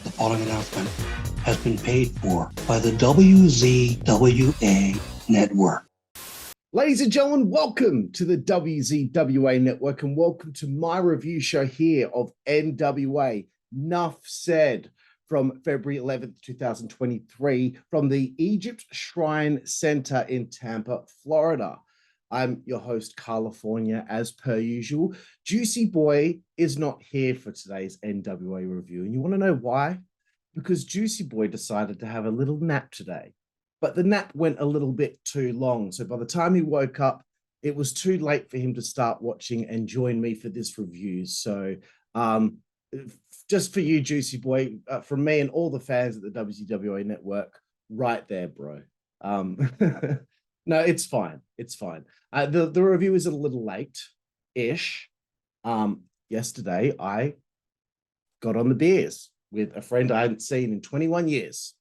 The following announcement has been paid for by the WZWA Network. Ladies and gentlemen, welcome to the WZWA Network and welcome to my review show here of NWA Nuff Said from February 11th, 2023 from the Egypt Shrine Center in Tampa, Florida. I'm your host, California, as per usual. Juicy Boy is not here for today's NWA review. And you want to know why? Because Juicy Boy decided to have a little nap today. But the nap went a little bit too long. So by the time he woke up, it was too late for him to start watching and join me for this review. So just for you, Juicy Boy, from me and all the fans at the WZWA Network, right there, bro. No, it's fine. It's fine. The review is a little late-ish. Yesterday, I got on the beers with a friend I hadn't seen in 21 years.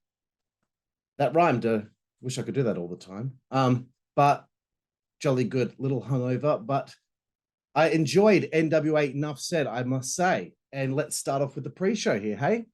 That rhymed. Wish I could do that all the time. But jolly good, little hungover. But I enjoyed NWA Nuff Said, I must say. And let's start off with the pre-show here, hey?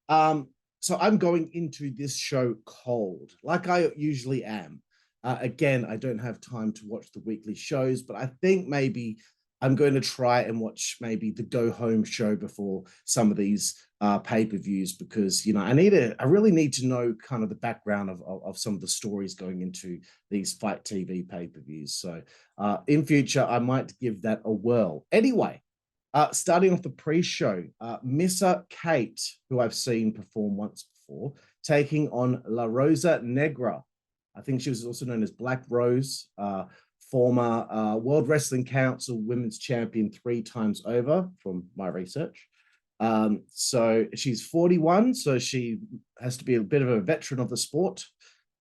So I'm going into this show cold, like I usually am. Again, I don't have time to watch the weekly shows, but I think maybe I'm going to try and watch maybe the go home show before some of these pay-per-views because, you know, I really need to know kind of the background of some of the stories going into these Fight TV pay-per-views. So in future, I might give that a whirl. Anyway, starting off the pre-show, Missa Kate, who I've seen perform once before, taking on La Rosa Negra. I think she was also known as Black Rose, former World Wrestling Council Women's Champion 3 times over from my research. So she's 41, so she has to be a bit of a veteran of the sport.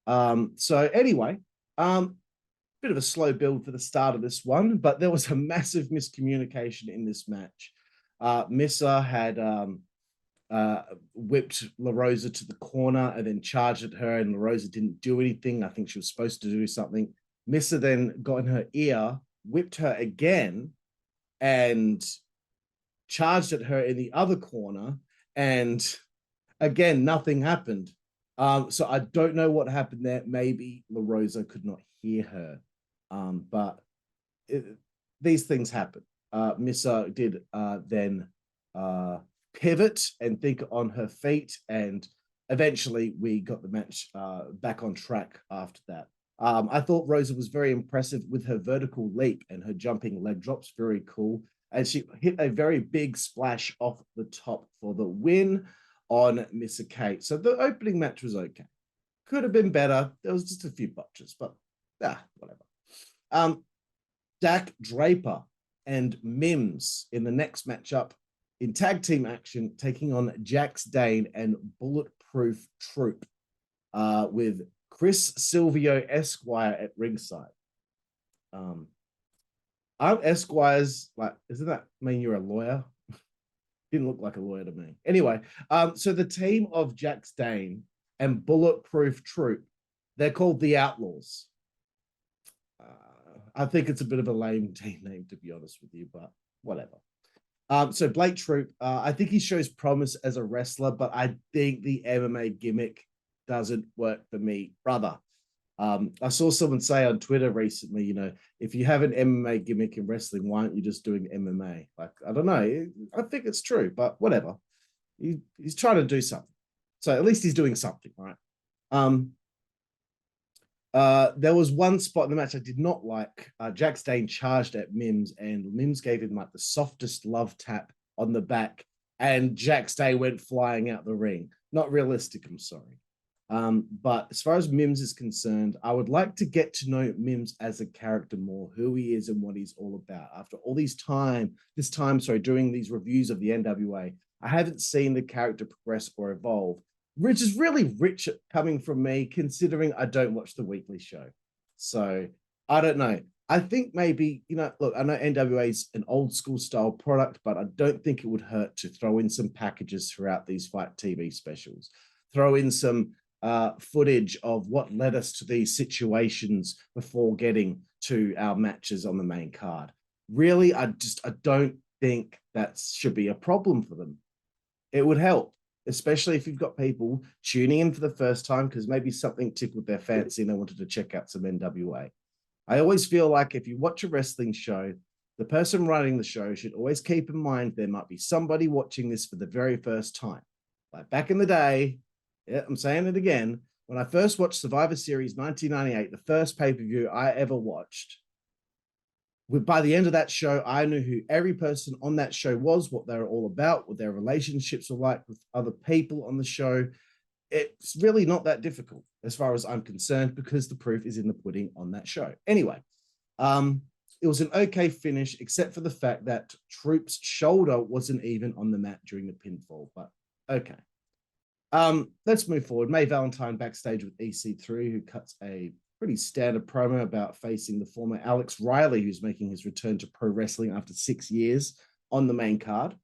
So anyway, bit of a slow build for the start of this one, but there was a massive miscommunication in this match. Missa had whipped La Rosa to the corner and then charged at her, and La Rosa didn't do anything. I think she was supposed to do something. Missa then got in her ear, whipped her again, and charged at her in the other corner. And again, nothing happened. So I don't know what happened there. Maybe La Rosa could not hear her. But these things happen. Missa did then pivot and think on her feet, and eventually we got the match back on track after that. I thought Rosa was very impressive with her vertical leap and her jumping leg drops, very cool. And she hit a very big splash off the top for the win on Missa Kate. So the opening match was okay. Could have been better. There was just a few botches, but whatever. Draper and Mims in the next matchup in tag team action, taking on Dane and Bulletproof Troop with Chris Silvio Esquire at ringside. Aren't Esquires like, doesn't that mean you're a lawyer? Didn't look like a lawyer to me. Anyway, so the team of Dane and Bulletproof Troop, they're called the Outlaws. I think it's a bit of a lame team name, to be honest with you, but whatever. So Blake Troop, I think he shows promise as a wrestler, but I think the MMA gimmick doesn't work for me, brother. I saw someone say on Twitter recently, you know, if you have an MMA gimmick in wrestling, why aren't you just doing MMA? Like, I don't know. I think it's true, but whatever. He's trying to do something. So at least he's doing something, right? There was one spot in the match I did not like. Dane charged at Mims, and Mims gave him like the softest love tap on the back, and Dane went flying out the ring. Not realistic, I'm sorry. But as far as Mims is concerned, I would like to get to know Mims as a character more, who he is and what he's all about. After all this time, doing these reviews of the NWA, I haven't seen the character progress or evolve, which is really rich coming from me, considering I don't watch the weekly show. So I don't know. I think maybe, you know, look, I know NWA is an old school style product, but I don't think it would hurt to throw in some packages throughout these Fight TV specials. Throw in some footage of what led us to these situations before getting to our matches on the main card. Really, I don't think that should be a problem for them. It would help. especially if you've got people tuning in for the first time because maybe something tickled their fancy and they wanted to check out some NWA. I always feel like if you watch a wrestling show, the person running the show should always keep in mind there might be somebody watching this for the very first time. Like back in the day, yeah, I'm saying it again, when I first watched Survivor Series 1998, the first pay-per-view I ever watched, by the end of that show, I knew who every person on that show was, what they were all about, what their relationships were like with other people on the show. It's really not that difficult as far as I'm concerned because the proof is in the pudding on that show. Anyway, it was an okay finish, except for the fact that Troop's shoulder wasn't even on the mat during the pinfall, but okay. Let's move forward. May Valentine backstage with EC3, who cuts a pretty standard promo about facing the former Alex Riley, who's making his return to pro wrestling after 6 years on the main card.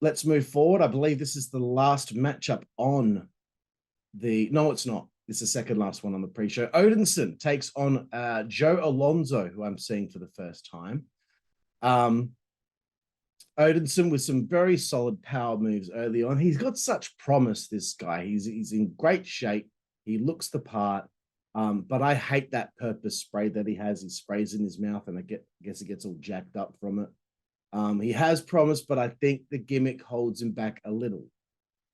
Let's move forward. I believe this is the last matchup on the... No, it's not. It's the second last one on the pre-show. Odinson takes on Joe Alonzo, who I'm seeing for the first time. Odinson with some very solid power moves early on. He's got such promise, this guy. He's in great shape. He looks the part, but I hate that purpose spray that he has. He sprays in his mouth, and I guess he gets all jacked up from it. He has promise, but I think the gimmick holds him back a little.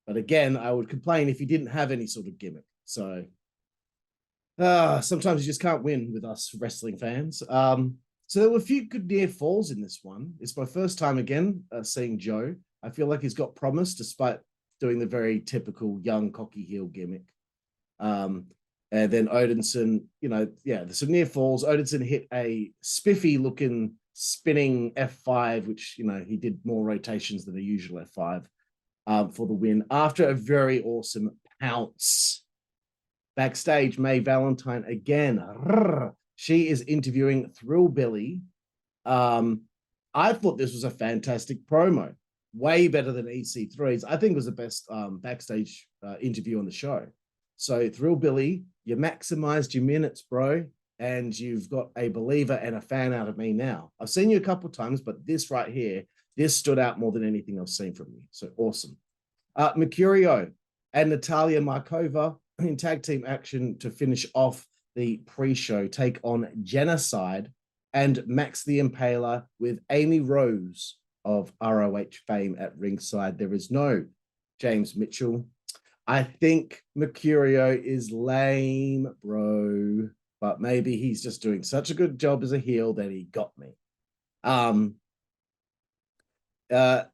But again, I would complain if he didn't have any sort of gimmick. So sometimes you just can't win with us wrestling fans. So there were a few good near falls in this one. It's my first time again seeing Joe. I feel like he's got promise despite doing the very typical young cocky heel gimmick. And then Odinson, there's some near falls. Odinson hit a spiffy looking spinning F5, which, he did more rotations than a usual F5 for the win after a very awesome pounce. Backstage, May Valentine again. She is interviewing Thrillbilly. I thought this was a fantastic promo. Way better than EC3's. I think it was the best backstage interview on the show. So Thrillbilly, you maximized your minutes, bro, and you've got a believer and a fan out of me now. I've seen you a couple of times, but this right here, this stood out more than anything I've seen from you. So awesome. Mercurio and Natalia Markova in tag team action to finish off the pre-show, take on Jennacide and Max the Impaler with Amy Rose of ROH fame at ringside. There is no James Mitchell. I think Mercurio is lame, bro, but maybe he's just doing such a good job as a heel that he got me. I get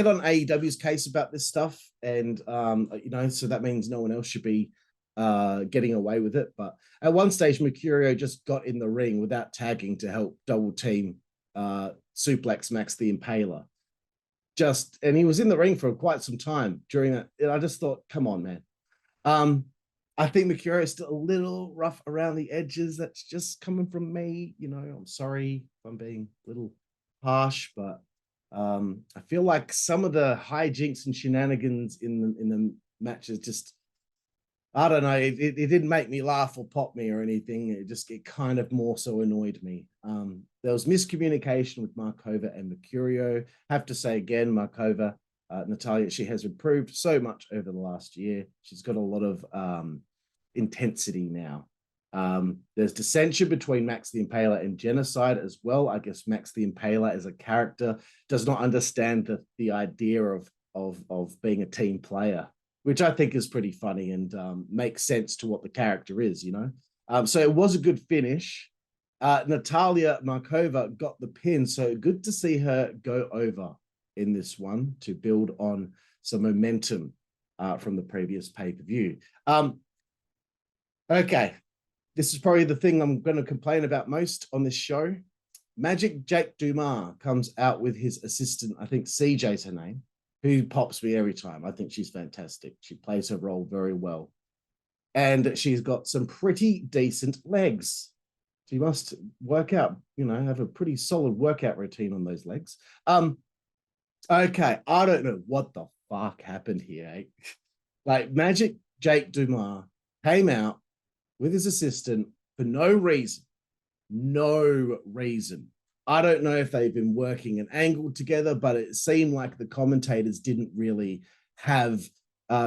on AEW's case about this stuff, and so that means no one else should be getting away with it. But at one stage, Mercurio just got in the ring without tagging to help double team suplex Max the Impaler. And he was in the ring for quite some time during that. And I just thought, come on, man. I think Mercurio is still a little rough around the edges. That's just coming from me. I'm sorry if I'm being a little harsh, but I feel like some of the hijinks and shenanigans in the matches just, I don't know, it didn't make me laugh or pop me or anything. It kind of more so annoyed me. There was miscommunication with Markova and Mercurio. Have to say again, Markova, Natalia, she has improved so much over the last year. She's got a lot of intensity now. There's dissension between Max the Impaler and Jennacide as well. I guess Max the Impaler as a character does not understand the idea of being a team player, which I think is pretty funny and makes sense to what the character is, So it was a good finish. Natalia Markova got the pin, so good to see her go over in this one to build on some momentum from the previous pay-per-view. Okay, this is probably the thing I'm going to complain about most on this show. Magic Jake Dumas comes out with his assistant, I think CJ's her name, who pops me every time. I think she's fantastic. She plays her role very well. And she's got some pretty decent legs. She must work out, have a pretty solid workout routine on those legs. Okay, I don't know what the fuck happened here. Eh? Like, Magic Jake Dumas came out with his assistant for no reason. I don't know if they've been working an angle together, but it seemed like the commentators didn't really have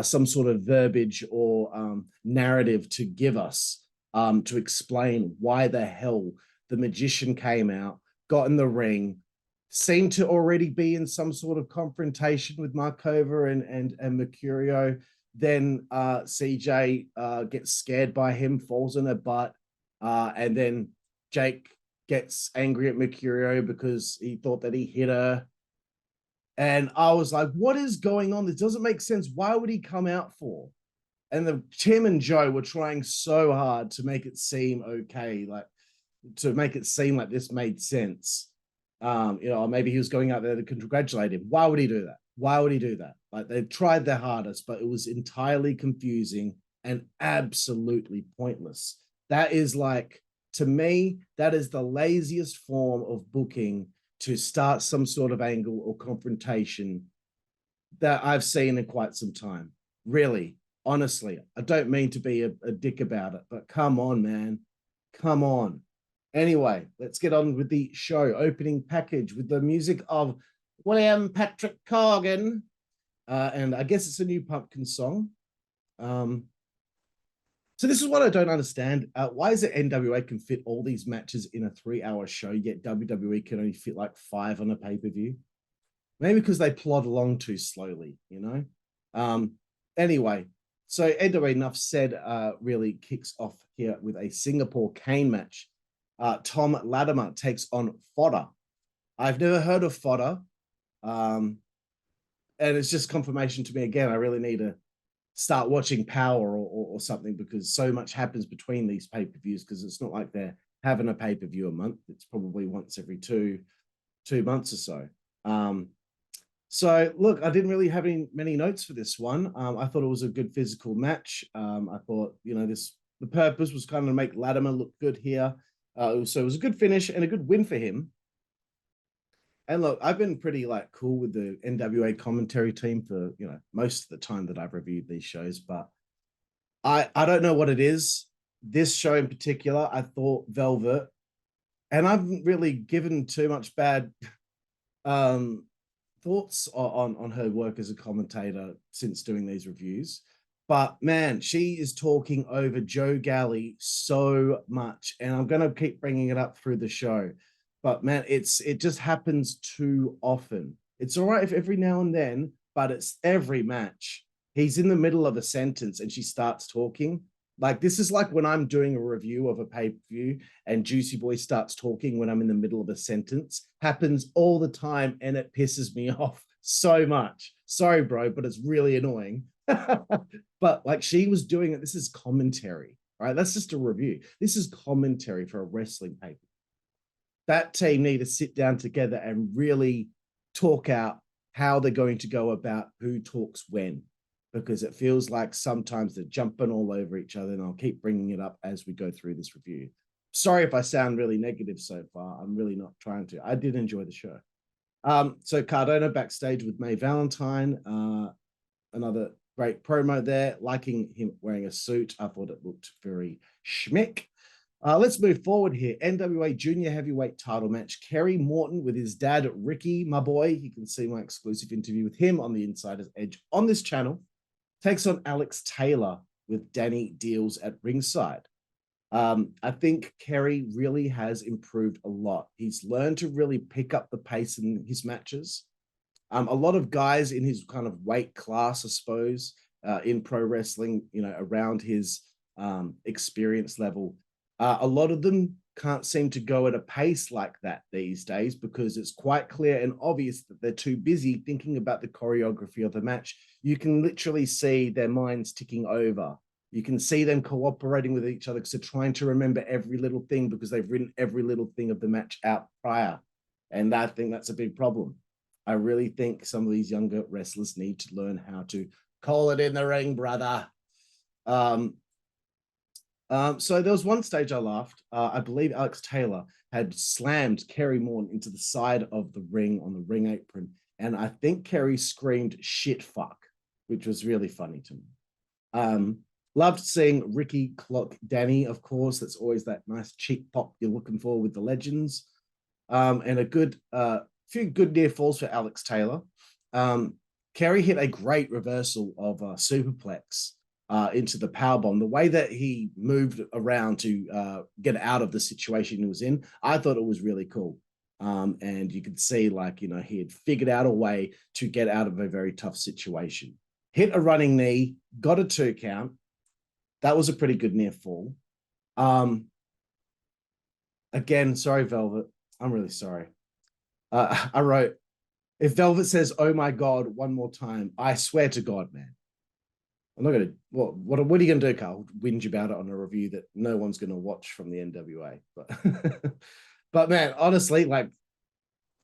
some sort of verbiage or narrative to give us to explain why the hell the magician came out, got in the ring, seemed to already be in some sort of confrontation with Markova and Mercurio. Then CJ gets scared by him, falls in her butt, and then Jake gets angry at Mercurio because he thought that he hit her. And I was like, what is going on? This doesn't make sense. Why would he come out for? And Tim and Joe were trying so hard to make it seem okay, like to make it seem like this made sense. Maybe he was going out there to congratulate him. Why would he do that? Why would he do that? Like, they tried their hardest, but it was entirely confusing and absolutely pointless. That is like, to me, that is the laziest form of booking to start some sort of angle or confrontation that I've seen in quite some time. Really, honestly, I don't mean to be a dick about it, but come on, man. Come on. Anyway, let's get on with the show. Opening package with the music of William Patrick Corgan. And I guess it's a new Pumpkin song. So this is what I don't understand. Why is it NWA can fit all these matches in a 3-hour show, yet WWE can only fit like 5 on a pay-per-view? Maybe because they plod along too slowly, you know? Anyway, so NWA Nuff Said really kicks off here with a Singapore cane match. Thom Latimer takes on Fodder. I've never heard of Fodder. And it's just confirmation to me again. I really need to start watching Power or something, because so much happens between these pay-per-views, because it's not like they're having a pay-per-view a month. It's probably once every two months or so. So look, I didn't really have many notes for this one. I thought it was a good physical match. I thought, the purpose was kind of to make Latimer look good here. So it was a good finish and a good win for him. And look, I've been pretty cool with the NWA commentary team for, most of the time that I've reviewed these shows, but I don't know what it is. This show in particular, I thought Velvet, and I've really given too much bad thoughts on her work as a commentator since doing these reviews. But man, she is talking over Joe Galli so much, and I'm going to keep bringing it up through the show. But man, it just happens too often. It's all right if every now and then, but it's every match. He's in the middle of a sentence and she starts talking. Like, this is like when I'm doing a review of a pay-per-view and Juicy Boy starts talking when I'm in the middle of a sentence. Happens all the time, and it pisses me off so much. Sorry, bro, but it's really annoying. But she was doing it. This is commentary, right? That's just a review. This is commentary for a wrestling paper. That team need to sit down together and really talk out how they're going to go about who talks when, because it feels like sometimes they're jumping all over each other, and I'll keep bringing it up as we go through this review. Sorry if I sound really negative so far. I'm really not trying to. I did enjoy the show. So Cardona backstage with May Valentine. Another great promo there. Liking him wearing a suit. I thought it looked very schmick. Let's move forward here. NWA Junior Heavyweight title match. Kerry Morton with his dad, Ricky, my boy. You can see my exclusive interview with him on the Insider's Edge on this channel. Takes on Alex Taylor with Danny Dealz at ringside. I think Kerry really has improved a lot. He's learned to really pick up the pace in his matches. A lot of guys in his kind of weight class, I suppose, in pro wrestling, around his experience level, a lot of them can't seem to go at a pace like that these days, because it's quite clear and obvious that they're too busy thinking about the choreography of the match. You can literally see their minds ticking over. You can see them cooperating with each other because they're trying to remember every little thing, because they've written every little thing of the match out prior. And I think that's a big problem. I really think some of these younger wrestlers need to learn how to call it in the ring, brother. So there was one stage I laughed. I believe Alex Taylor had slammed Kerry Morton into the side of the ring on the ring apron. And I think Kerry screamed shit fuck, which was really funny to me. Loved seeing Ricky clock Danny, of course. That's always that nice cheek pop you're looking for with the legends. and a good few good near falls for Alex Taylor. Kerry hit a great reversal of superplex into the powerbomb. The way that he moved around to get out of the situation he was in, I thought it was really cool. And you could see, like, he had figured out a way to get out of a very tough situation. Hit a running knee, got a 2 count. That was a pretty good near fall. Again, sorry, Velvet. I'm really sorry. I wrote, if Velvet says, "Oh my God," one more time, I swear to God, man. I'm not gonna. What are you gonna do, Carl? Whinge about it on a review that no one's gonna watch from the NWA. But man, honestly, like,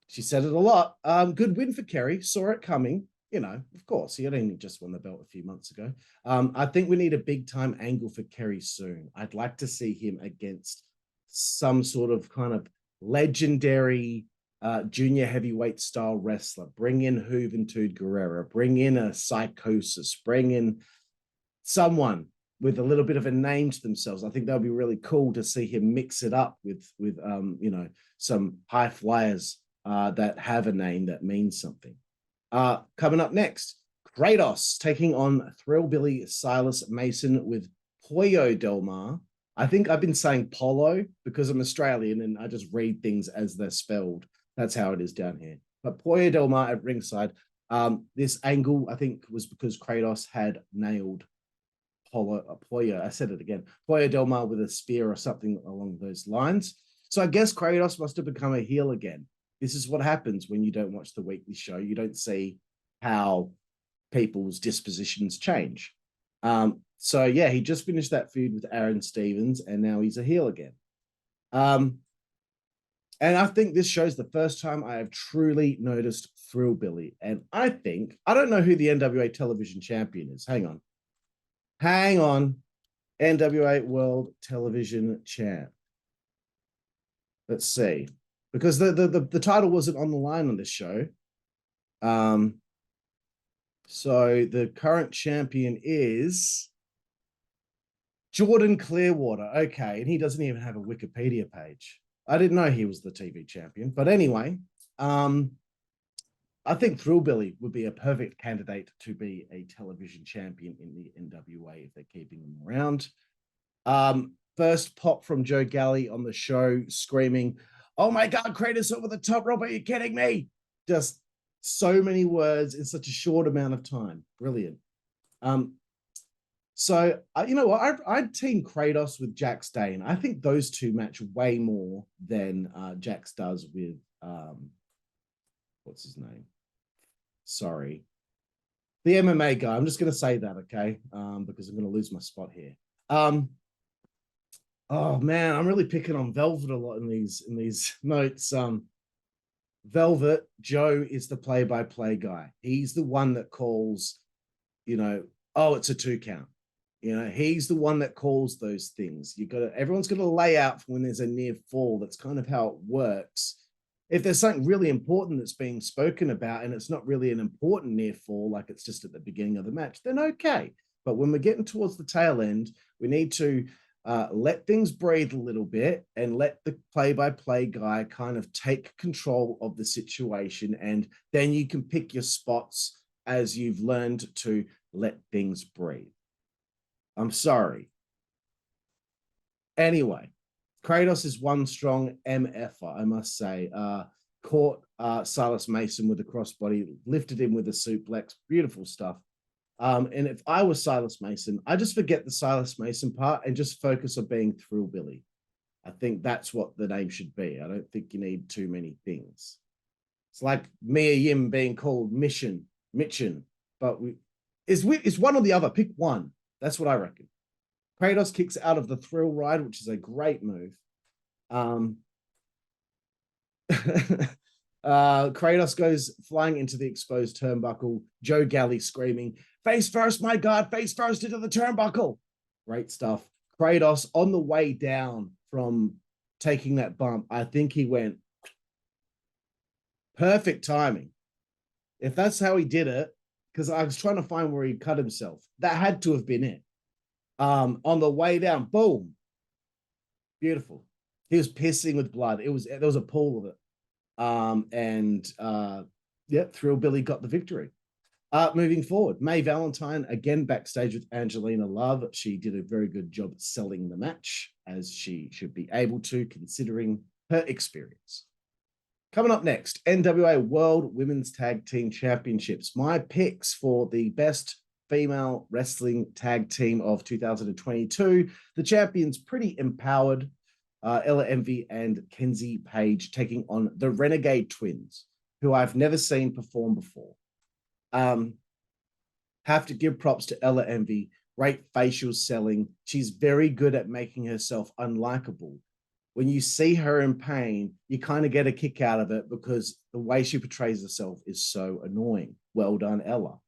she said it a lot. Good win for Kerry. Saw it coming. Of course, he had only just won the belt a few months ago. I think we need a big time angle for Kerry soon. I'd like to see him against some sort of kind of legendary junior heavyweight style wrestler. Bring in Juventud Guerrera, bring in a Psychosis, bring in someone with a little bit of a name to themselves. I think that would be really cool to see him mix it up with some high flyers that have a name that means something. Coming up next, Kratos taking on Thrillbilly Silas Mason with Pollo Del Mar. I think I've been saying Pollo because I'm Australian and I just read things as they're spelled. That's how it is down here. But Pollo Del Mar at ringside. This angle, I think, was because Kratos had nailed Pollo. I said it again. Pollo Del Mar with a spear or something along those lines. So I guess Kratos must have become a heel again. This is what happens when you don't watch the weekly show. You don't see how people's dispositions change. So yeah, he just finished that feud with Aron Stevens, and now he's a heel again. And I think this shows the first time I have truly noticed Thrillbilly. And I don't know who the NWA television champion is. Hang on. NWA World Television Champ. Let's see. Because the title wasn't on the line on this show. So the current champion is Jordan Clearwater. Okay, and he doesn't even have a Wikipedia page. I didn't know he was the TV champion. But anyway, I think Thrillbilly would be a perfect candidate to be a television champion in the NWA if they're keeping him around. First pop from Joe Galli on the show, screaming, "Oh my God, Kratos over the top rope, are you kidding me?" Just so many words in such a short amount of time. Brilliant. So, you know what? I'd team Kratos with Jax Dane. I think those two match way more than Jax does with, what's his name? Sorry. The MMA guy. I'm just going to say that, okay? Because I'm going to lose my spot here. Oh, man, I'm really picking on Velvet a lot in these notes. Velvet, Joe is the play-by-play guy. He's the one that calls, oh, it's a 2 count. He's the one that calls those things. Everyone's got to lay out for when there's a near fall. That's kind of how it works. If there's something really important that's being spoken about and it's not really an important near fall, like it's just at the beginning of the match, then okay. But when we're getting towards the tail end, we need to let things breathe a little bit and let the play-by-play guy kind of take control of the situation. And then you can pick your spots as you've learned to let things breathe. I'm sorry. Anyway, Kratos is one strong MFer, I must say. Caught Silas Mason with a crossbody, lifted him with a suplex. Beautiful stuff. And if I was Silas Mason, I just forget the Silas Mason part and just focus on being Thrillbilly. I think that's what the name should be. I don't think you need too many things. It's like Mia Yim being called Mitchin, but it's one or the other. Pick one. That's what I reckon. Kratos kicks out of the thrill ride, which is a great move. Kratos goes flying into the exposed turnbuckle. Joe Galli screaming, "Face first, my God, face first into the turnbuckle." Great stuff. Kratos on the way down from taking that bump, I think he went perfect timing. If that's how he did it, because I was trying to find where he cut himself. That had to have been it. On the way down, boom. Beautiful. He was pissing with blood. There was a pool of it. Thrillbilly got the victory. Moving forward, May Valentine again backstage with Angelina Love. She did a very good job at selling the match, as she should be able to, considering her experience. Coming up next, NWA World Women's Tag Team Championships. My picks for the best female wrestling tag team of 2022. The champions pretty empowered. Ella Envy and Kenzie Page taking on the Renegade Twins, who I've never seen perform before. Have to give props to Ella Envy. Great facial selling. She's very good at making herself unlikable. When you see her in pain, you kind of get a kick out of it because the way she portrays herself is so annoying. Well done, Ella.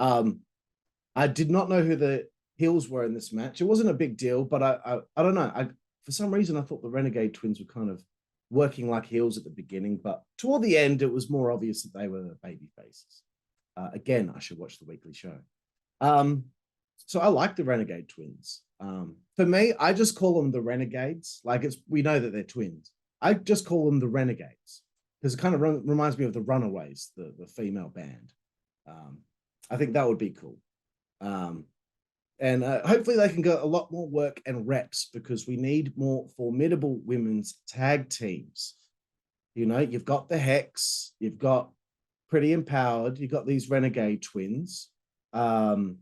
I did not know who the heels were in this match. It wasn't a big deal, but I don't know. For some reason, I thought the Renegade Twins were kind of working like heels at the beginning, but toward the end, it was more obvious that they were the baby faces. Again, I should watch the weekly show. So I like the Renegade Twins. For me, I just call them the Renegades. Like we know that they're twins. I just call them the Renegades because it kind of reminds me of the Runaways, the female band. I think that would be cool. And hopefully they can get a lot more work and reps because we need more formidable women's tag teams. You know, you've got the Hex, you've got Pretty Empowered, you've got these Renegade Twins. In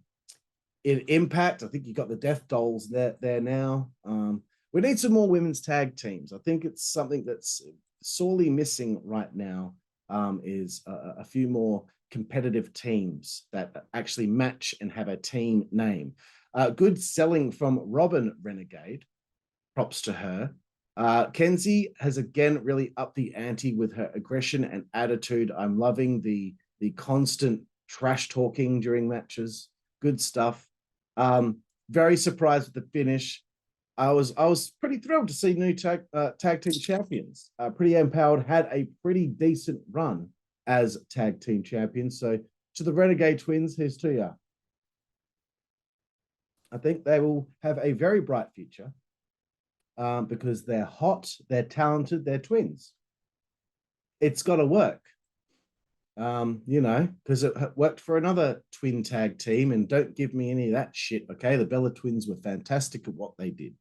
Impact, I think you've got the Death Dolls there now. We need some more women's tag teams. I think it's something that's sorely missing right now, is a few more competitive teams that actually match and have a team name. Good selling from Robin Renegade. Props to her. Kenzie has again really upped the ante with her aggression and attitude. I'm loving the constant trash talking during matches. Good stuff. Very surprised with the finish. I was pretty thrilled to see new tag team champions. Pretty Empowered had a pretty decent run as tag team champions. So to the Renegade Twins, here's to you. I think they will have a very bright future because they're hot, they're talented, they're twins. It's got to work. You know, because it worked for another twin tag team, and don't give me any of that shit, okay? The Bella Twins were fantastic at what they did.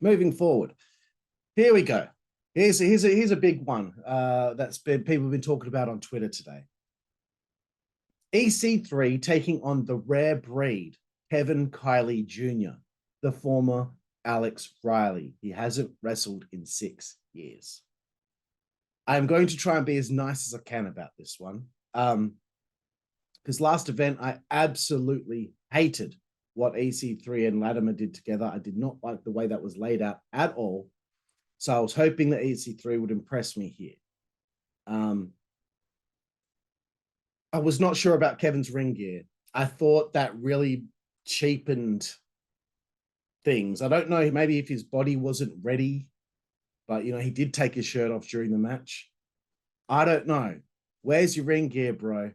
Moving forward, here we go. Here's a big one people have been talking about on Twitter today. EC3 taking on the rare breed, Kevin Kiley Jr., the former Alex Riley. He hasn't wrestled in 6 years. I'm going to try and be as nice as I can about this one. Because last event, I absolutely hated what EC3 and Latimer did together. I did not like the way that was laid out at all. So I was hoping that EC3 would impress me here. I was not sure about Kevin's ring gear. I thought that really cheapened things. I don't know, maybe if his body wasn't ready, but, you know, he did take his shirt off during the match. I don't know. Where's your ring gear, bro?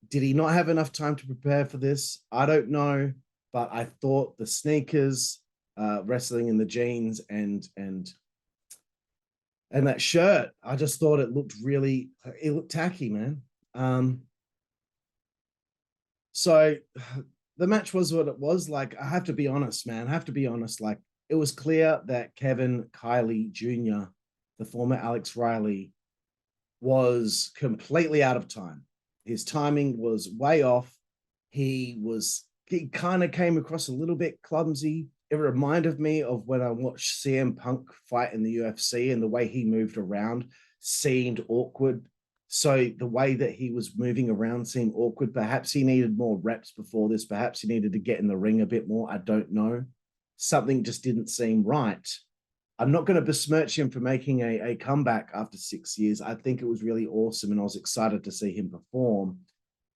Did he not have enough time to prepare for this? I don't know, but I thought the sneakers, wrestling in the jeans, and that shirt, I just thought it looked tacky, man. So the match was what it was. Like, I have to be honest, man. I have to be honest. Like, it was clear that Kevin Kiley Jr., the former Alex Riley, was completely out of time. His timing was way off. He kind of came across a little bit clumsy. It reminded me of when I watched CM Punk fight in the UFC, and the way he moved around seemed awkward. So the way that he was moving around seemed awkward. Perhaps he needed more reps before this. Perhaps he needed to get in the ring a bit more. I don't know. Something just didn't seem right. I'm not going to besmirch him for making a comeback after 6 years. I think it was really awesome, and I was excited to see him perform.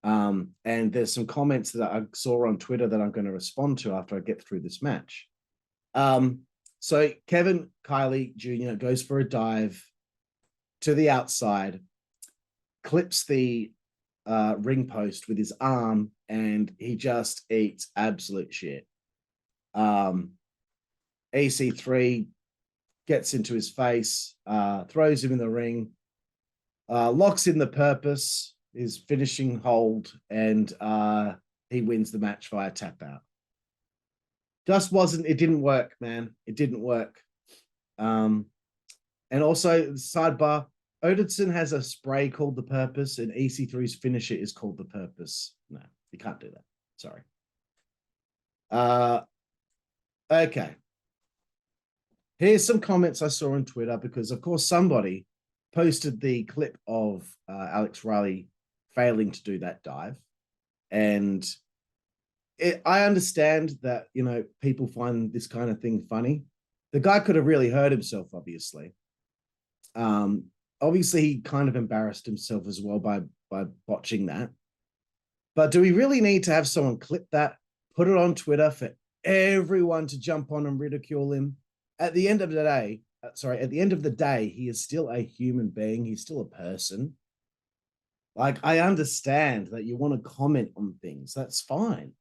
And there's some comments that I saw on Twitter that I'm going to respond to after I get through this match. So Kevin Kiley Jr. goes for a dive to the outside, clips the ring post with his arm, and he just eats absolute shit. EC3 gets into his face, throws him in the ring, locks in the purpose, his finishing hold, and he wins the match via tap out. It didn't work, man. It didn't work. And also, sidebar, Odinson has a spray called the Purpose, and EC3's finisher is called the Purpose. No, you can't do that. Sorry. Okay. Here's some comments I saw on Twitter because, of course, somebody posted the clip of Alex Riley failing to do that dive. And I understand that, you know, people find this kind of thing funny. The guy could have really hurt himself, obviously. Obviously, he kind of embarrassed himself as well by botching that. But do we really need to have someone clip that, put it on Twitter for everyone to jump on and ridicule him? At the end of the day, he is still a human being. He's still a person. Like, I understand that you want to comment on things. That's fine.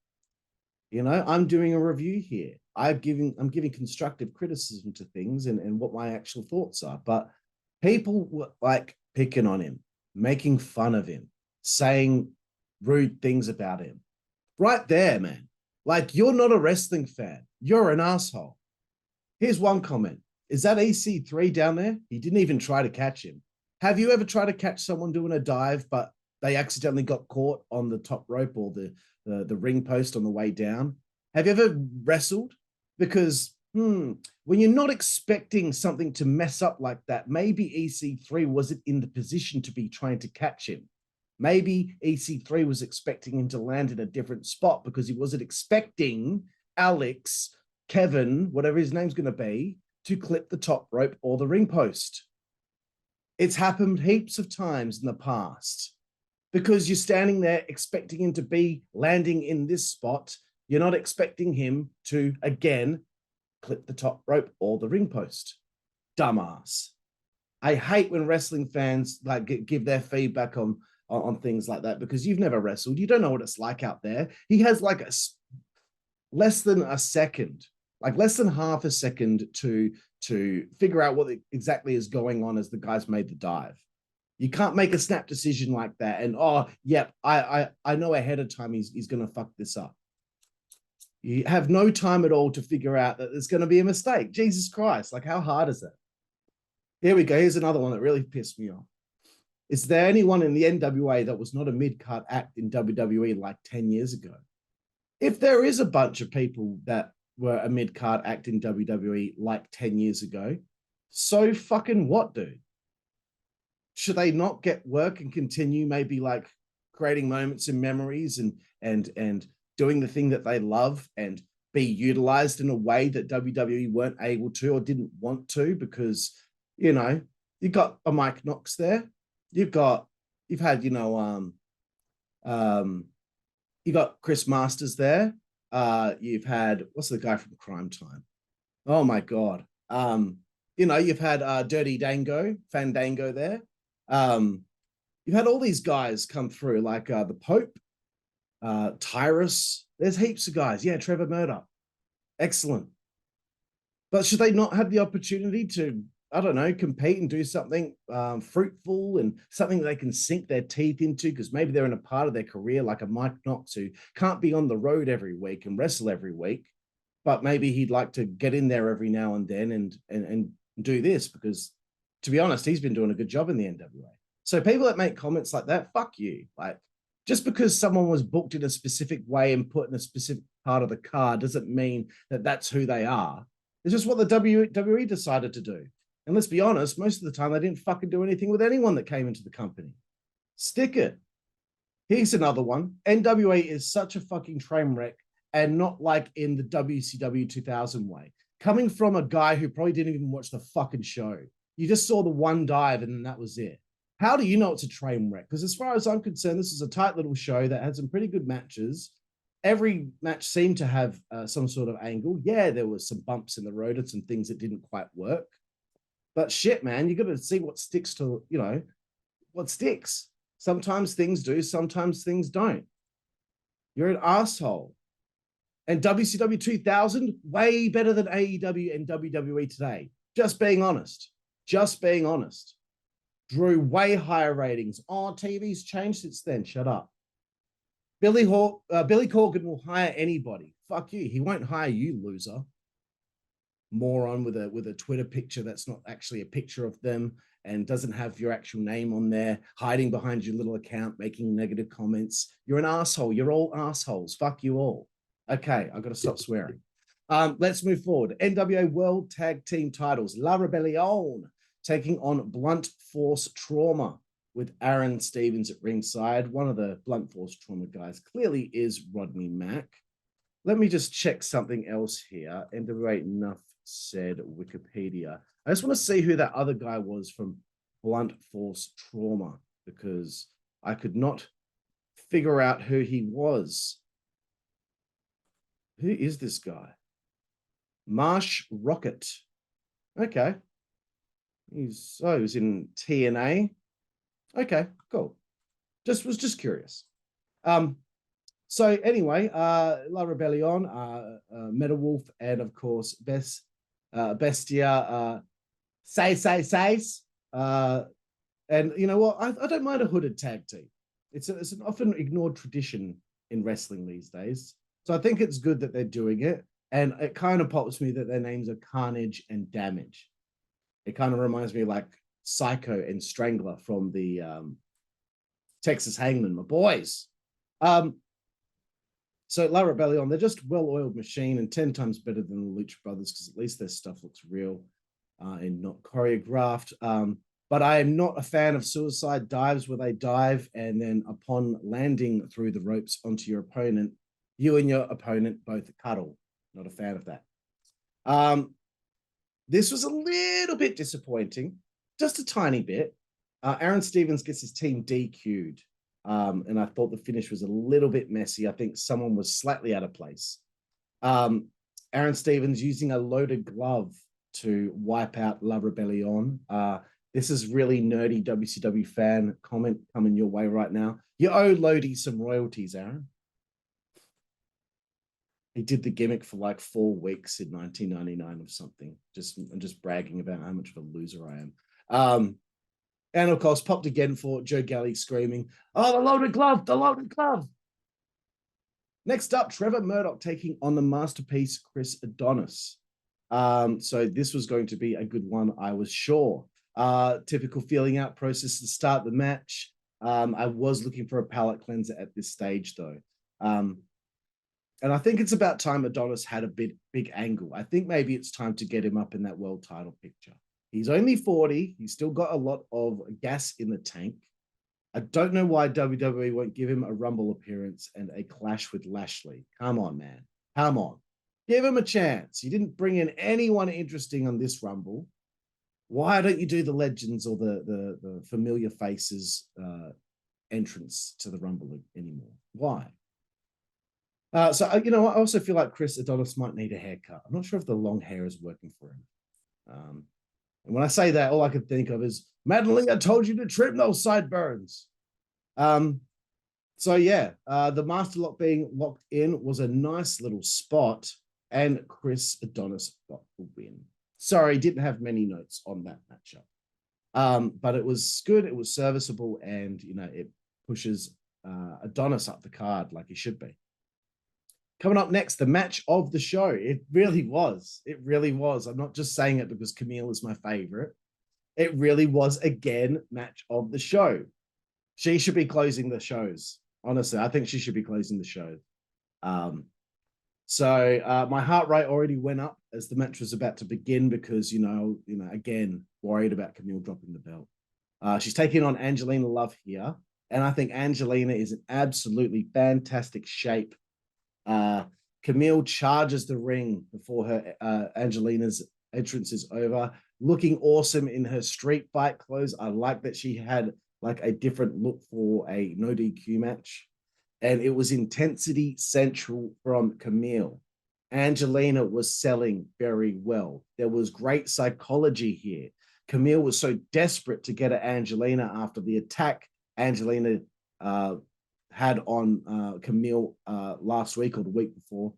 You know, I'm doing a review here. I'm giving constructive criticism to things and what my actual thoughts are. But people were like picking on him, making fun of him, saying rude things about him. Right there, man. Like, you're not a wrestling fan. You're an asshole. Here's one comment. Is that EC3 down there? He didn't even try to catch him. Have you ever tried to catch someone doing a dive, but they accidentally got caught on the top rope or the ring post on the way down? Have you ever wrestled? Because when you're not expecting something to mess up like that, maybe EC3 wasn't in the position to be trying to catch him. Maybe EC3 was expecting him to land in a different spot because he wasn't expecting Alex, Kevin, whatever his name's going to be, to clip the top rope or the ring post. It's happened heaps of times in the past because you're standing there expecting him to be landing in this spot. You're not expecting him to, again, clip the top rope or the ring post. Dumbass. I hate when wrestling fans like give their feedback on things like that because you've never wrestled. You don't know what it's like out there. He has like less than a second, like less than half a second to figure out what exactly is going on as the guy's made the dive. You can't make a snap decision like that and, oh, yep, I know ahead of time he's going to fuck this up. You have no time at all to figure out that there's going to be a mistake. Jesus Christ, like how hard is that? Here we go. Here's another one that really pissed me off. Is there anyone in the NWA that was not a mid-card act in WWE like 10 years ago? If there is a bunch of people that were a mid-card act in WWE like 10 years ago, so fucking what, dude? Should they not get work and continue maybe like creating moments and memories and doing the thing that they love and be utilized in a way that WWE weren't able to or didn't want to? Because, you know, you've got a Mike Knox there. You've had, you know, you got Chris Masters there. You've had, what's the guy from Crime Time? Oh my God. You know, you've had Dirty Fandango there. You've had all these guys come through, like the Pope, Tyrus. There's heaps of guys. Yeah, Trevor Murdoch. Excellent. But should they not have the opportunity to, I don't know, compete and do something fruitful and something they can sink their teeth into? Because maybe they're in a part of their career like a Mike Knox who can't be on the road every week and wrestle every week, but maybe he'd like to get in there every now and then and do this because, to be honest, he's been doing a good job in the NWA. So people that make comments like that, fuck you. Like, just because someone was booked in a specific way and put in a specific part of the card doesn't mean that that's who they are. It's just what the WWE decided to do. And let's be honest, most of the time they didn't fucking do anything with anyone that came into the company. Stick it. Here's another one. NWA is such a fucking train wreck and not like in the WCW 2000 way. Coming from a guy who probably didn't even watch the fucking show. You just saw the one dive and then that was it. How do you know it's a train wreck? Because as far as I'm concerned, this is a tight little show that had some pretty good matches. Every match seemed to have some sort of angle. Yeah, there was some bumps in the road and some things that didn't quite work. But shit, man, you got to see what sticks to, you know, what sticks. Sometimes things do, sometimes things don't. You're an asshole. And WCW 2000, way better than AEW and WWE today. Just being honest. Just being honest. Drew way higher ratings. Oh, TV's changed since then. Shut up. Billy Corgan will hire anybody. Fuck you. He won't hire you, loser. Moron with a Twitter picture that's not actually a picture of them and doesn't have your actual name on there, hiding behind your little account, making negative comments. You're an asshole. You're all assholes. Fuck you all. Okay, I've got to stop swearing. Let's move forward. NWA World Tag Team titles. La Rebelion taking on Blunt Force Trauma with Aron Stevens at ringside. One of the Blunt Force Trauma guys clearly is Rodney Mack. Let me just check something else here. NWA Nuff Said Wikipedia. I just want to see who that other guy was from Blunt Force Trauma because I could not figure out who he was. Who is this guy? Marsh Rocket. Okay. He was in TNA. Okay, cool. Was just curious. So anyway, La Rebelion, Metal Wolf, and of course Bestia, says. And you know what? I don't mind a hooded tag team. It's an often ignored tradition in wrestling these days. So I think it's good that they're doing it. And it kind of pops me that their names are Carnage and Damage. It kind of reminds me like Psycho and Strangler from the Texas Hangman, my boys. So La Rebelion, they're just well-oiled machine and 10 times better than the Lucha Brothers because at least their stuff looks real and not choreographed. But I am not a fan of suicide dives where they dive and then upon landing through the ropes onto your opponent, you and your opponent both cuddle. Not a fan of that. This was a little bit disappointing, just a tiny bit. Aron Stevens gets his team DQ'd. And I thought the finish was a little bit messy. I think someone was slightly out of place. Aron Stevens using a loaded glove to wipe out La Rebelion. This is really nerdy WCW fan comment coming your way right now. You owe Lodi some royalties, Aron. He did the gimmick for like 4 weeks in 1999 or something. I'm just bragging about how much of a loser I am. And of course, popped again for Joe Galli screaming, "Oh, the loaded glove, the loaded glove." Next up, Trevor Murdoch taking on the masterpiece, Chris Adonis. So this was going to be a good one, I was sure. Typical feeling out process to start the match. I was looking for a palate cleanser at this stage, though. And I think it's about time Adonis had a big angle. I think maybe it's time to get him up in that world title picture. He's only 40. He's still got a lot of gas in the tank. I don't know why WWE won't give him a Rumble appearance and a clash with Lashley. Come on, man. Come on. Give him a chance. You didn't bring in anyone interesting on this Rumble. Why don't you do the legends or the familiar faces entrance to the Rumble anymore? Why? So, you know, I also feel like Chris Adonis might need a haircut. I'm not sure if the long hair is working for him. And when I say that, all I can think of is, Madeline, I told you to trim those sideburns. So, yeah, the Master Lock being locked in was a nice little spot, and Chris Adonis got the win. Sorry, didn't have many notes on that matchup. But it was good, it was serviceable, and, you know, it pushes Adonis up the card like he should be. Coming up next, the match of the show. It really was. It really was. I'm not just saying it because Camille is my favorite. It really was, again, match of the show. She should be closing the shows. Honestly, I think she should be closing the show. So my heart rate already went up as the match was about to begin because, you know, again, worried about Camille dropping the belt. She's taking on Angelina Love here. And I think Angelina is in absolutely fantastic shape. Camille charges the ring before her Angelina's entrance is over, looking awesome in her street fight clothes. I like that she had like a different look for a no DQ match, and it was intensity central from Camille. Angelina was selling very well. There was great psychology here. Camille was so desperate to get at Angelina after the attack Angelina had on Camille last week or the week before.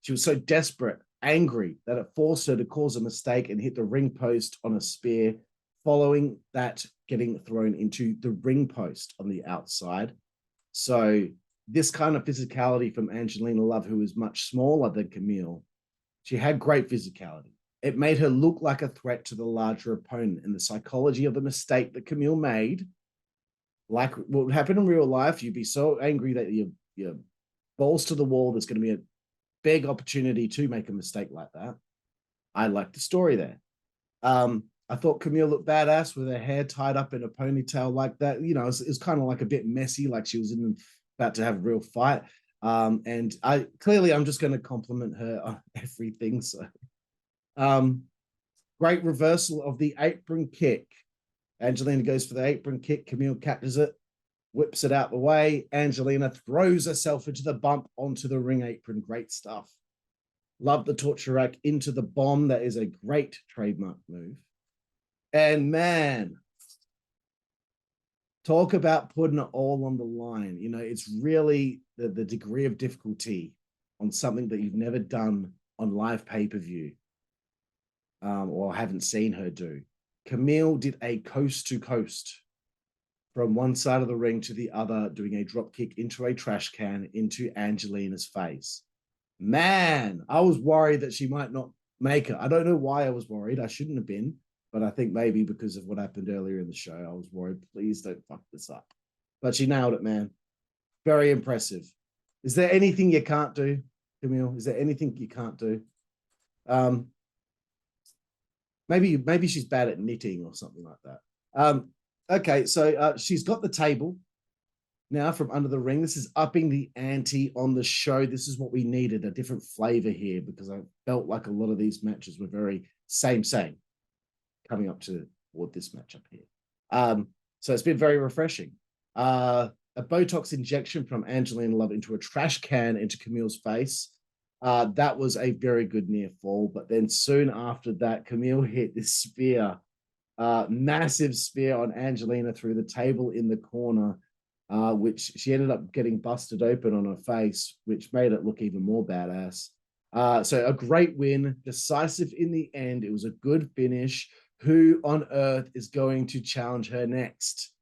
She was so desperate angry that it forced her to cause a mistake and hit the ring post on a spear, following that getting thrown into the ring post on the outside. So this kind of physicality from Angelina Love, who is much smaller than Camille, she had great physicality. It made her look like a threat to the larger opponent, and the psychology of the mistake that Camille made, like what would happen in real life, you'd be so angry that you're balls to the wall. There's going to be a big opportunity to make a mistake like that. I like the story there. I thought Camille looked badass with her hair tied up in a ponytail like that. You know, it was kind of like a bit messy, like she was about to have a real fight. And I'm just going to compliment her on everything. So, great reversal of the apron kick. Angelina goes for the apron kick. Camille catches it, whips it out the way. Angelina throws herself into the bump onto the ring apron. Great stuff. Love the torture rack into the bomb. That is a great trademark move. And man, talk about putting it all on the line. You know, it's really the degree of difficulty on something that you've never done on live pay-per-view, or haven't seen her do. Camille did a coast to coast from one side of the ring to the other, doing a drop kick into a trash can into Angelina's face. Man, I was worried that she might not make it. I don't know why I was worried. I shouldn't have been. But I think maybe because of what happened earlier in the show, I was worried, please don't fuck this up. But she nailed it, man. Very impressive. Is there anything you can't do, Camille? Is there anything you can't do? Maybe she's bad at knitting or something like that. Okay, so she's got the table now from under the ring. This is upping the ante on the show. This is what we needed, a different flavor here, because I felt like a lot of these matches were very same. Coming up toward this matchup here. So it's been very refreshing. A Botox injection from Angelina Love into a trash can into Camille's face. That was a very good near fall. But then soon after that, Camille hit this spear, massive spear on Angelina through the table in the corner, which she ended up getting busted open on her face, which made it look even more badass. So a great win, decisive in the end. It was a good finish. Who on earth is going to challenge her next?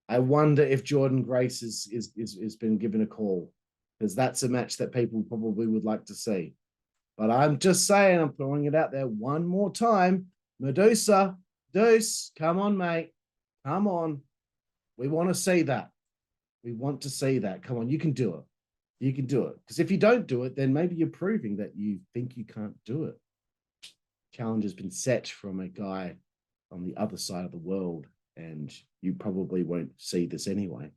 I wonder if Jordan Grace is been given a call, because that's a match that people probably would like to see. But I'm just saying, I'm throwing it out there one more time. Medusa, Deuce, come on, mate. Come on. We want to see that. We want to see that. Come on, you can do it. You can do it. Because if you don't do it, then maybe you're proving that you think you can't do it. Challenge has been set from a guy on the other side of the world, and you probably won't see this anyway.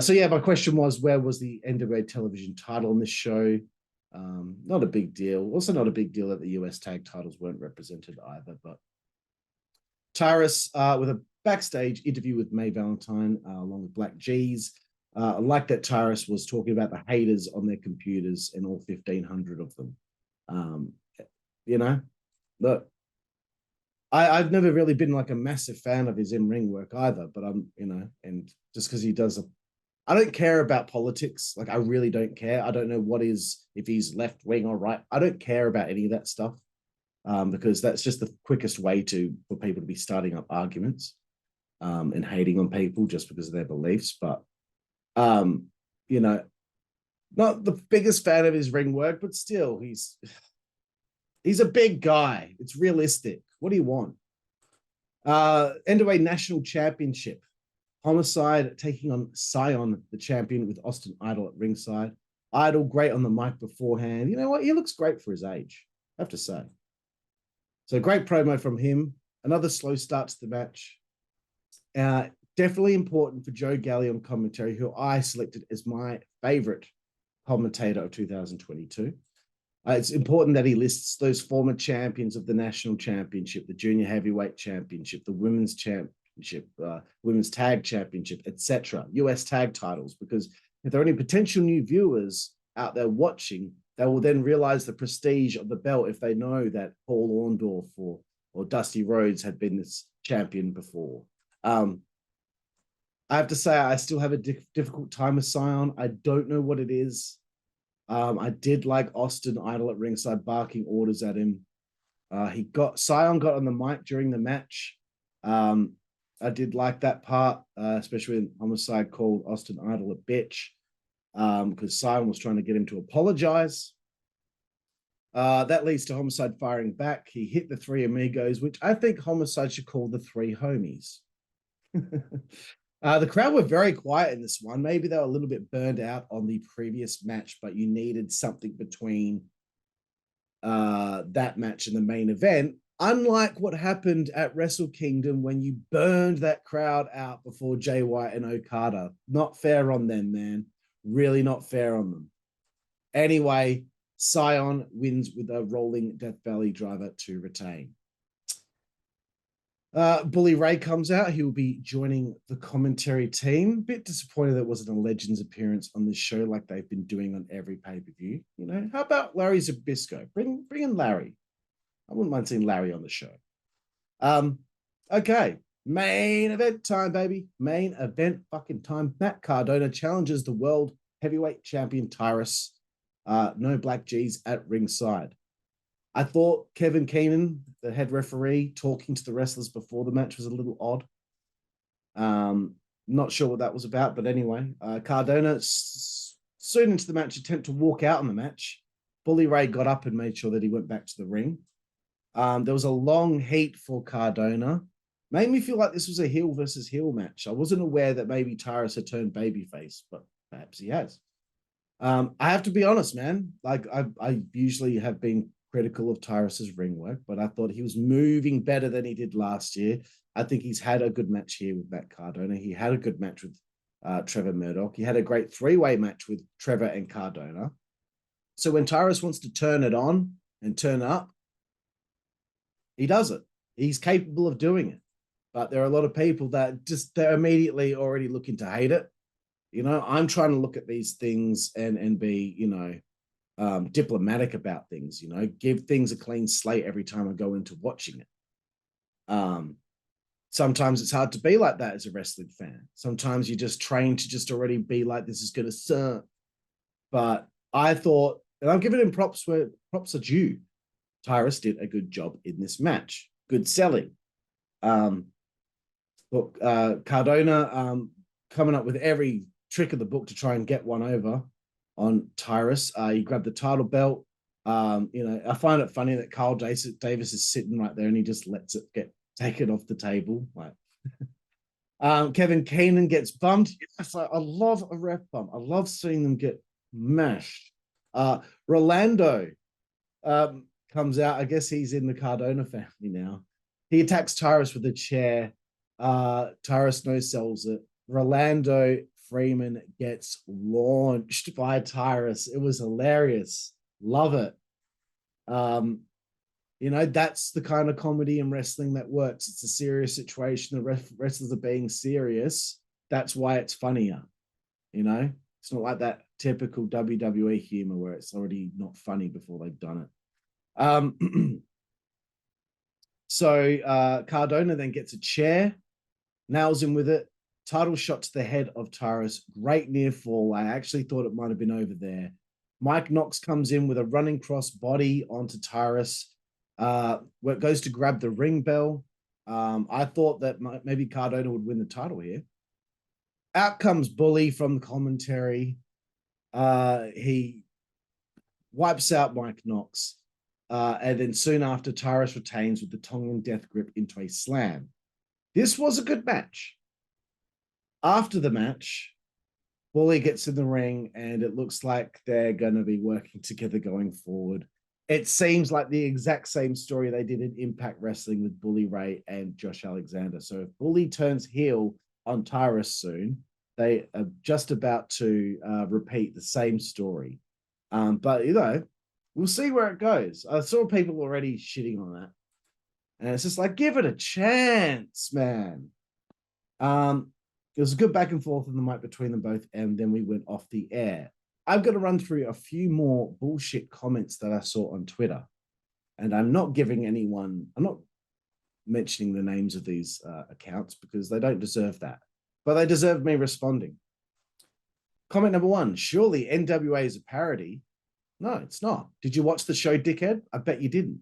So yeah, my question was, where was the NWA television title on this show? Not a big deal. Also not a big deal that the US tag titles weren't represented either, but Tyrus with a backstage interview with May Valentine along with Black G's. I like that Tyrus was talking about the haters on their computers and all 1,500 of them. You know, look, I've never really been like a massive fan of his in-ring work either, but and just because he does I don't care about politics. Like, I really don't care. I don't know if he's left wing or right. I don't care about any of that stuff, because that's just the quickest way for people to be starting up arguments, and hating on people just because of their beliefs. But, not the biggest fan of his ring work, but still, he's a big guy. It's realistic. What do you want? NWA National Championship. Homicide taking on Scion, the champion, with Austin Idol at ringside. Idol, great on the mic beforehand. You know what? He looks great for his age, I have to say. So great promo from him. Another slow start to the match. Definitely important for Joe Galli on commentary, who I selected as my favorite commentator of 2022. It's important that he lists those former champions of the national championship, the junior heavyweight championship, the women's championship, women's tag championship, etc., US tag titles, because if there are any potential new viewers out there watching, they will then realize the prestige of the belt if they know that Paul Orndorff or Dusty Rhodes had been this champion before. I have to say, I still have a difficult time with Scion. I don't know what it is. I did like Austin Idol at ringside barking orders at him. Sion got on the mic during the match. I did like that part, especially when Homicide called Austin Idol a bitch, because Sion was trying to get him to apologize. That leads to Homicide firing back. He hit the three amigos, which I think Homicide should call the three homies. The crowd were very quiet in this one. Maybe they were a little bit burned out on the previous match, but you needed something between that match and the main event. Unlike what happened at Wrestle Kingdom when you burned that crowd out before Jay White and Okada. Not fair on them, man. Really not fair on them. Anyway, Sion wins with a rolling Death Valley driver to retain. Bully Ray comes out. He will be joining the commentary team. Bit disappointed that it wasn't a Legends appearance on this show like they've been doing on every pay-per-view. You know, how about Larry Zbyszko? Bring in Larry. I wouldn't mind seeing Larry on the show. Okay. Main event time, baby. Main event fucking time. Matt Cardona challenges the world heavyweight champion Tyrus. No black G's at ringside. I thought Kevin Keenan, the head referee, talking to the wrestlers before the match was a little odd. Not sure what that was about, but anyway, Cardona soon into the match attempt to walk out on the match. Bully Ray got up and made sure that he went back to the ring. There was a long heat for Cardona. Made me feel like this was a heel versus heel match. I wasn't aware that maybe Tyrus had turned babyface, but perhaps he has. I have to be honest, man. Like I usually have been critical of Tyrus's ring work, but I thought he was moving better than he did last year. I think he's had a good match here with Matt Cardona. He had a good match with Trevor Murdoch. He had a great three-way match with Trevor and Cardona. So when Tyrus wants to turn it on and turn up, he does it. He's capable of doing it. But there are a lot of people that they're immediately already looking to hate it. You know, I'm trying to look at these things and be, you know, diplomatic about things, you know, give things a clean slate every time I go into watching it. Sometimes it's hard to be like that as a wrestling fan. Sometimes you're just trained to just already be like, this is going to suck. But I thought, and I'm giving him props where props are due. Tyrus did a good job in this match. Good selling. Look, Cardona coming up with every trick of the book to try and get one over on Tyrus. He grabbed the title belt. You know, I find it funny that Carl Davis is sitting right there and he just lets it get taken off the table. Like, Kevin Keenan gets bumped. Yes, I love a ref bump. I love seeing them get mashed. Rolando comes out. I guess he's in the Cardona family now. He attacks Tyrus with a chair. Tyrus no-sells it. Rolando Freeman gets launched by Tyrus. It was hilarious. Love it. You know, that's the kind of comedy in wrestling that works. It's a serious situation. The wrestlers are being serious. That's why it's funnier. You know, it's not like that typical WWE humor where it's already not funny before they've done it. So Cardona then gets a chair, nails him with it. Title shot to the head of Tyrus. Great near fall. I actually thought it might have been over there. Mike Knox comes in with a running cross body onto Tyrus. Where it goes to grab the ring bell. I thought that maybe Cardona would win the title here. Out comes Bully from the commentary. He wipes out Mike Knox. And then soon after, Tyrus retains with the Tongan death grip into a slam. This was a good match. After the match, Bully gets in the ring and it looks like they're going to be working together going forward. It seems like the exact same story they did in Impact Wrestling with Bully Ray and Josh Alexander. So if Bully turns heel on Tyrus soon, they are just about to repeat the same story. But, you know, we'll see where it goes. I saw people already shitting on that. And it's just like, give it a chance, man. It was a good back and forth in the mic between them both, and then we went off the air. I'm going to run through a few more bullshit comments that I saw on Twitter. And I'm not mentioning the names of these accounts because they don't deserve that. But they deserve me responding. Comment number 1, surely NWA is a parody. No, it's not. Did you watch the show, dickhead? I bet you didn't.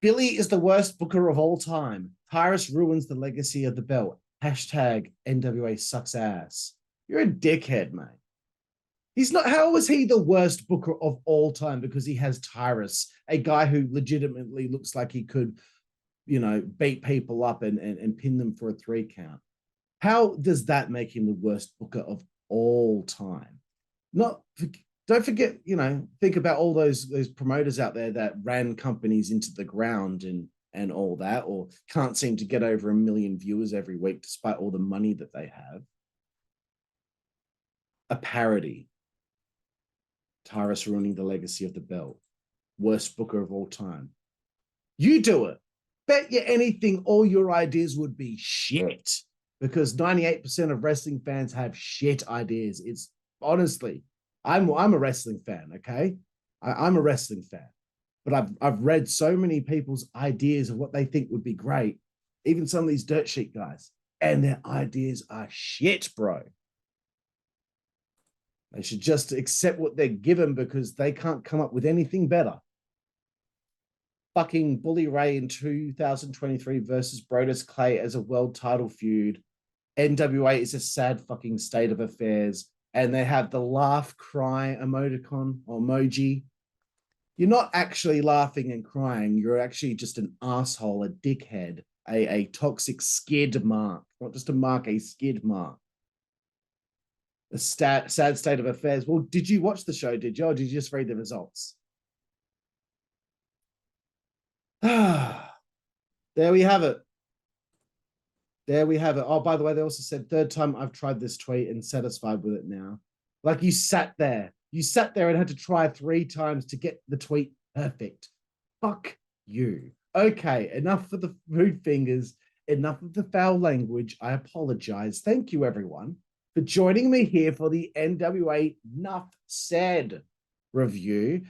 Billy is the worst booker of all time. Tyrus ruins the legacy of the belt. Hashtag NWA sucks ass. You're a dickhead, mate. He's not. How is he the worst booker of all time? Because he has Tyrus, a guy who legitimately looks like he could, beat people up and pin them for a 3 count. How does that make him the worst booker of all time? Don't forget, think about all those promoters out there that ran companies into the ground and all that, or can't seem to get over 1 million viewers every week despite all the money that they have. A parody. Tyrus ruining the legacy of the belt. Worst booker of all time. You do it. Bet you anything all your ideas would be shit, because 98% of wrestling fans have shit ideas. It's honestly, I'm a wrestling fan, okay? I'm a wrestling fan. But I've read so many people's ideas of what they think would be great, even some of these dirt sheet guys, and their ideas are shit, bro. They should just accept what they're given because they can't come up with anything better. Fucking Bully Ray in 2023 versus Brodus Clay as a world title feud. NWA is a sad fucking state of affairs. And they have the laugh, cry emoticon or emoji. You're not actually laughing and crying. You're actually just an asshole, a dickhead, a toxic skid mark. Not just a mark, a skid mark. A sad state of affairs. Well, did you watch the show, did you? Or did you just read the results? There we have it. There we have it. Oh, by the way, they also said, 3rd time I've tried this tweet and satisfied with it now. Like you sat there. You sat there and had to try 3 times to get the tweet perfect. Fuck you. Okay, enough for the rude fingers. Enough of the foul language. I apologize. Thank you, everyone, for joining me here for the NWA Nuff Said review.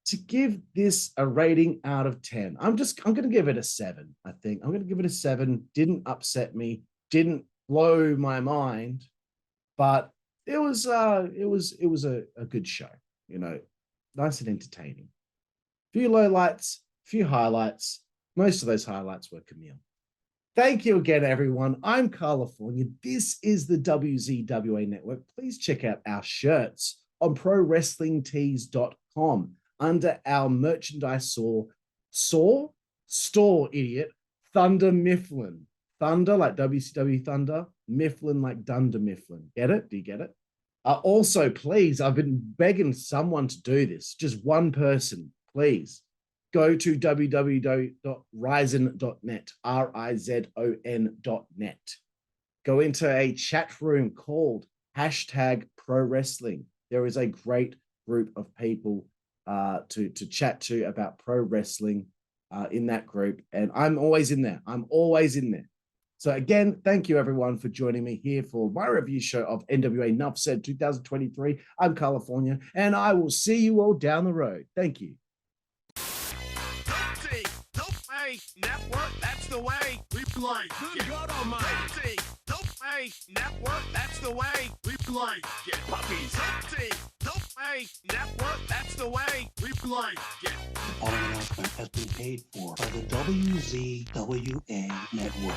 To give this a rating out of 10, I'm going to give it a 7. I think I'm going to give it a 7. Didn't upset me, didn't blow my mind, but it was a good show. Nice and entertaining. Few lowlights, few highlights. Most of those highlights were Camille. Thank you again, everyone. I'm California. This is the WZWA Network. Please check out our shirts on prowrestlingtees.com under our merchandise store, idiot, Thunder Mifflin. Thunder like WCW Thunder, Mifflin like Dunder Mifflin. Get it? Do you get it? Also, please, I've been begging someone to do this. Just one person, please. Go to www.rizon.net, RIZON.net. Go into a chat room called #ProWrestling. There is a great group of people to chat to about pro wrestling in that group. And I'm always in there. So again, thank you everyone for joining me here for my review show of NWA Nuff Said 2023. I'm California, and I will see you all down the road. Thank you. Network, that's the way we play. Good God Almighty. Network, that's the way we play. Get puppies. Network, that's the way we play. Get. The following announcement has been paid for by the WZWA Network.